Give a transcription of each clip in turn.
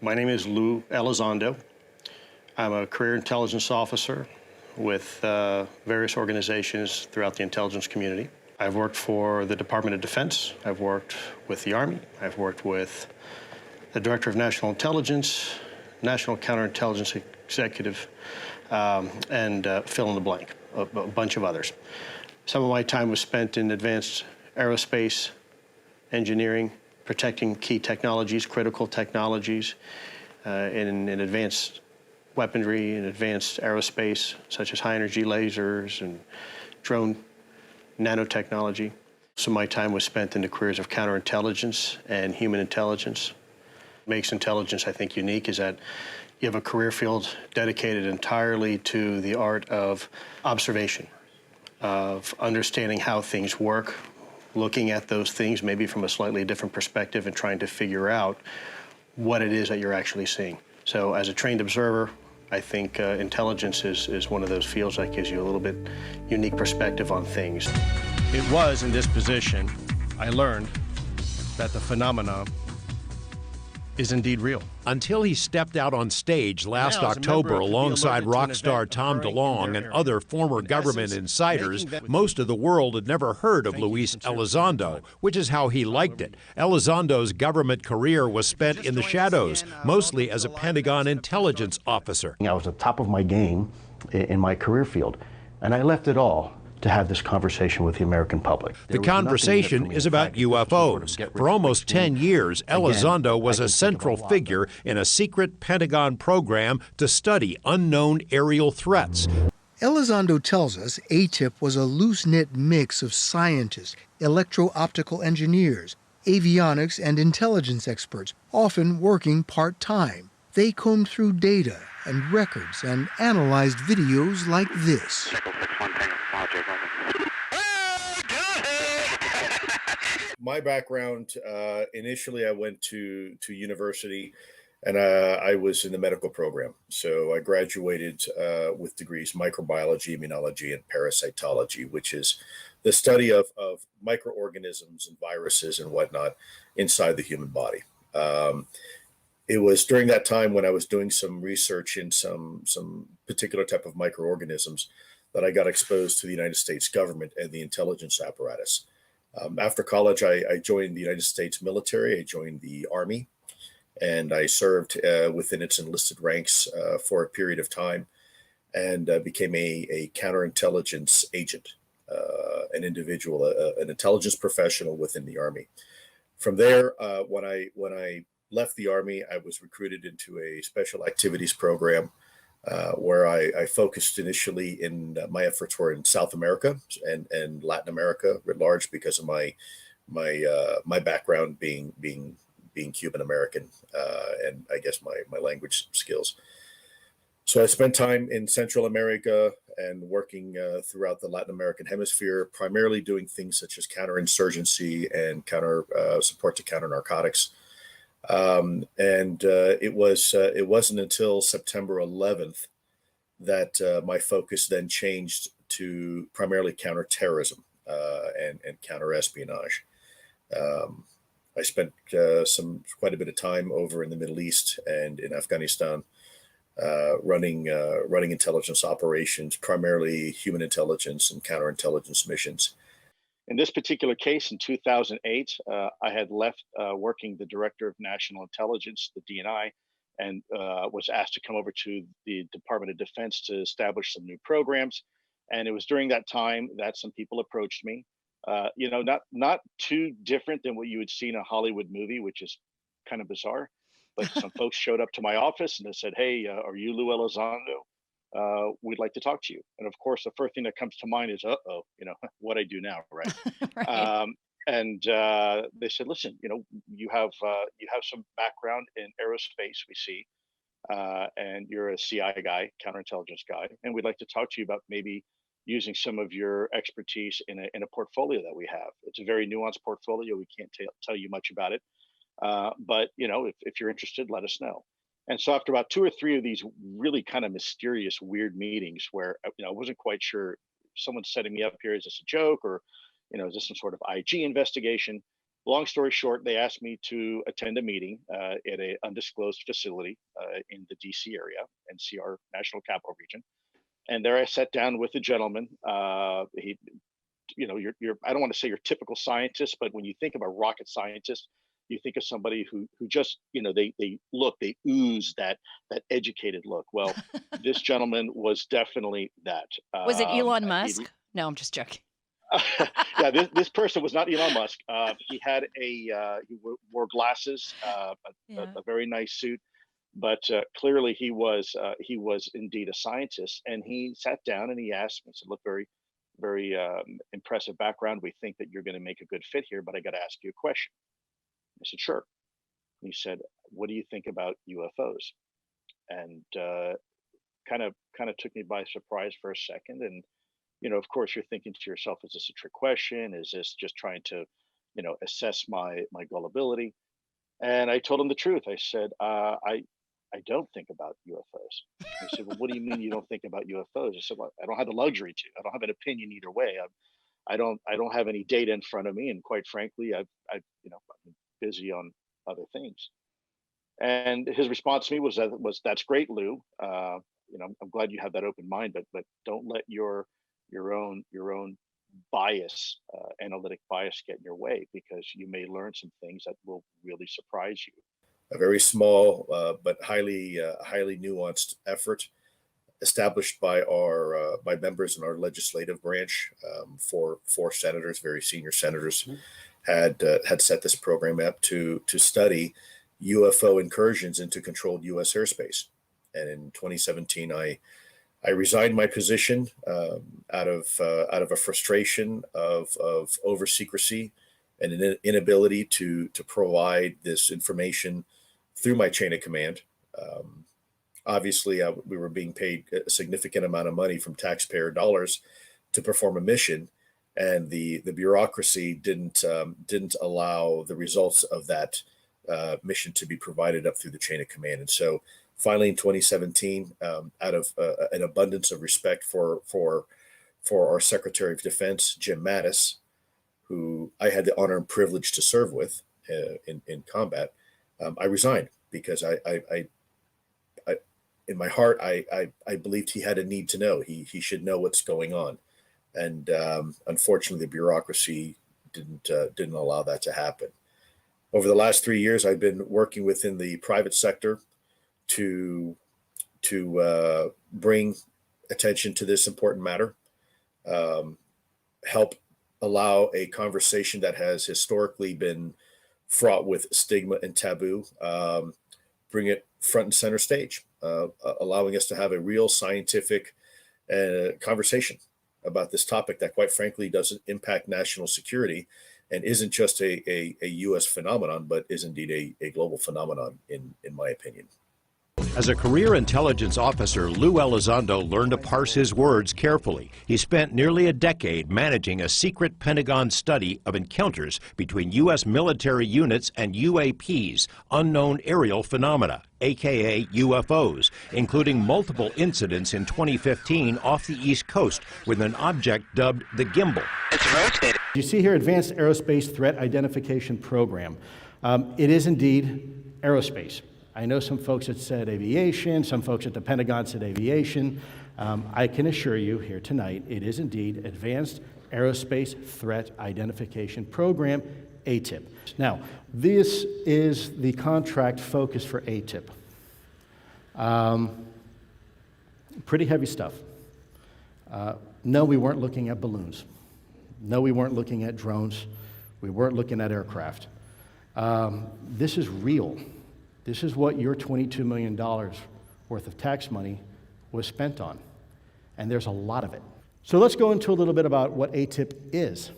My name is Lue Elizondo. I'm a career intelligence officer with various organizations throughout the intelligence community. I've worked for the Department of Defense. I've worked with the Army. I've worked with the Director of National Intelligence, National Counterintelligence Executive, and fill in the blank, a bunch of others. Some of my time was spent in advanced aerospace engineering, protecting key technologies, critical technologies, in advanced weaponry and advanced aerospace, such as high-energy lasers and drone nanotechnology. So my time was spent in the careers of counterintelligence and human intelligence. What makes intelligence, I think, unique is that you have a career field dedicated entirely to the art of observation, of understanding how things work, looking at those things maybe from a slightly different perspective and trying to figure out what it is that you're actually seeing. So as a trained observer, I think intelligence is one of those fields that gives you a little bit unique perspective on things. It was in this position I learned that the phenomenon is indeed real. Until he stepped out on stage last October alongside rock star Tom DeLonge and other former government insiders, most of the world had never heard of Luis Elizondo, which is how he liked it. Elizondo's government career was spent in the shadows, mostly as a Pentagon intelligence officer. I was at the top of my game in my career field, and I left it all to have this conversation with the American public. The conversation is about UFOs. For almost 10 years, Elizondo was a central figure in a secret Pentagon program to study unknown aerial threats. Elizondo tells us AATIP was a loose-knit mix of scientists, electro-optical engineers, avionics and intelligence experts, often working part-time. They combed through data and records and analyzed videos like this. My background, initially I went to university and I was in the medical program. So I graduated with degrees microbiology, immunology, and parasitology, which is the study of microorganisms and viruses and whatnot inside the human body. It was during that time when I was doing some research in some particular type of microorganisms that I got exposed to the United States government and the intelligence apparatus. After college, I joined the United States military. I joined the Army, and I served within its enlisted ranks for a period of time and became a counterintelligence agent, an individual, an intelligence professional within the Army. From there, when I left the Army, I was recruited into a special activities program where I focused initially in my efforts were in South America and Latin America writ large because of my background being Cuban American and I guess my language skills. So I spent time in Central America and working throughout the Latin American hemisphere, primarily doing things such as counterinsurgency and counter support to counter narcotics. It wasn't until September 11th that my focus then changed to primarily counterterrorism and counterespionage. I spent quite a bit of time over in the Middle East and in Afghanistan, running intelligence operations, primarily human intelligence and counterintelligence missions. In this particular case, in 2008, I had left working the Director of National Intelligence, the DNI, and was asked to come over to the Department of Defense to establish some new programs. And it was during that time that some people approached me, not too different than what you would see in a Hollywood movie, which is kind of bizarre. But some folks showed up to my office and they said, "Hey, are you Lue Elizondo? We'd like to talk to you." And of course, the first thing that comes to mind is, what I do now, right? Right. They said, "Listen, you have some background in aerospace, we see, and you're a CI guy, counterintelligence guy, and we'd like to talk to you about maybe using some of your expertise in a portfolio that we have. It's a very nuanced portfolio. We can't tell you much about it, but if you're interested, let us know." And so after about 2 or 3 of these really kind of mysterious, weird meetings where I wasn't quite sure, someone's setting me up here, is this a joke or is this some sort of IG investigation? long story short, they asked me to attend a meeting at an undisclosed facility in the DC area, NCR, National Capital Region. And there I sat down with a gentleman. He, you're I don't want to say your typical scientist, but when you think of a rocket scientist, you think of somebody who just, they ooze that educated look. Well, this gentleman was definitely that. Was it Elon Musk? No, I'm just joking. Yeah, this person was not Elon Musk. He had he wore glasses, a very nice suit, but clearly he was indeed a scientist. And he sat down and he asked me, said, "Look, very, very impressive background. We think that you're going to make a good fit here, but I got to ask you a question." I said, "Sure." And he said, "What do you think about UFOs?" And kind of took me by surprise for a second. And of course, you're thinking to yourself, is this a trick question? Is this just trying to, assess my gullibility? And I told him the truth. I said, I don't think about UFOs. He said, "Well, what do you mean you don't think about UFOs?" I said, "Well, I don't have the luxury to. I don't have an opinion either way. I don't have any data in front of me, and quite frankly, I've been busy on other things." And his response to me was, "That's great, Lou. I'm glad you have that open mind, but don't let your own bias, analytic bias, get in your way, because you may learn some things that will really surprise you." A very small but highly nuanced effort established by our by members in our legislative branch. Four senators, very senior senators, had set this program up to study UFO incursions into controlled U.S. airspace. And in 2017, I resigned my position out of a frustration of over secrecy and an inability to provide this information through my chain of command. Obviously, we were being paid a significant amount of money from taxpayer dollars to perform a mission, and the bureaucracy didn't allow the results of that mission to be provided up through the chain of command. And so finally in 2017, out of an abundance of respect for our Secretary of Defense, Jim Mattis, who I had the honor and privilege to serve with in combat, I resigned because I in my heart, I believed he had a need to know. He should know what's going on. And unfortunately, the bureaucracy didn't allow that to happen. Over the last 3 years, I've been working within the private sector to bring attention to this important matter, help allow a conversation that has historically been fraught with stigma and taboo, bring it front and center stage, allowing us to have a real scientific conversation about this topic that, quite frankly, doesn't impact national security and isn't just a U.S. phenomenon, but is indeed a global phenomenon, in my opinion. As a career intelligence officer, Lue Elizondo learned to parse his words carefully. He spent nearly a decade managing a secret Pentagon study of encounters between U.S. military units and UAPs, unknown aerial phenomena, aka UFOs, including multiple incidents in 2015 off the East Coast with an object dubbed the Gimbal. It's rotated. You see here, Advanced Aerospace Threat Identification Program. It is indeed aerospace. I know some folks that said aviation, some folks at the Pentagon said aviation. I can assure you here tonight, it is indeed Advanced Aerospace Threat Identification Program, AATIP. Now, this is the contract focus for AATIP. Pretty heavy stuff. No, we weren't looking at balloons. No, we weren't looking at drones. We weren't looking at aircraft. This is real. This is what your $22 million worth of tax money was spent on. And there's a lot of it. So let's go into a little bit about what AATIP is.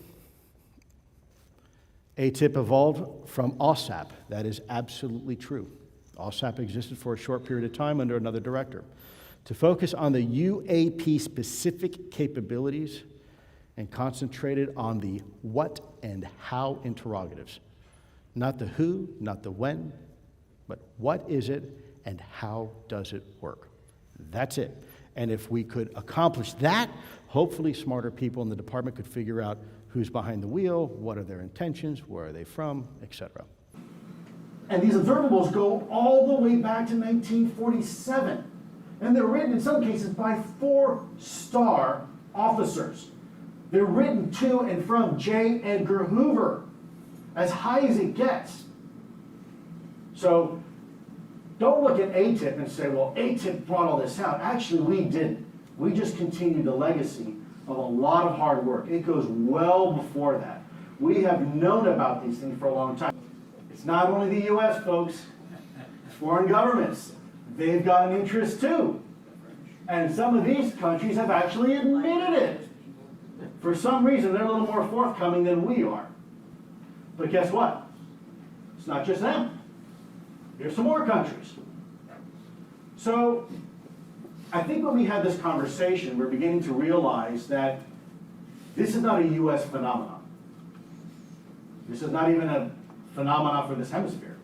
AATIP evolved from OSAP. That is absolutely true. OSAP existed for a short period of time under another director to focus on the UAP-specific capabilities and concentrated on the what and how interrogatives. Not the who, not the when, but what is it and how does it work? That's it. And if we could accomplish that, hopefully smarter people in the department could figure out Who's behind the wheel? What are their intentions? Where are they from? Etc. And these observables go all the way back to 1947. And they're written in some cases by 4-star officers. They're written to and from J. Edgar Hoover, as high as it gets. So don't look at AATIP and say, well, AATIP brought all this out. Actually, we didn't. We just continued the legacy of a lot of hard work. It goes well before that. We have known about these things for a long time. It's not only the US, folks. Foreign governments, they've got an interest too. And some of these countries have actually admitted it. For some reason, they're a little more forthcoming than we are. But guess what? It's not just them. Here's some more countries. So I think when we have this conversation, we're beginning to realize that this is not a US phenomenon. This is not even a phenomenon for this hemisphere.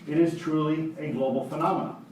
It is truly a global phenomenon.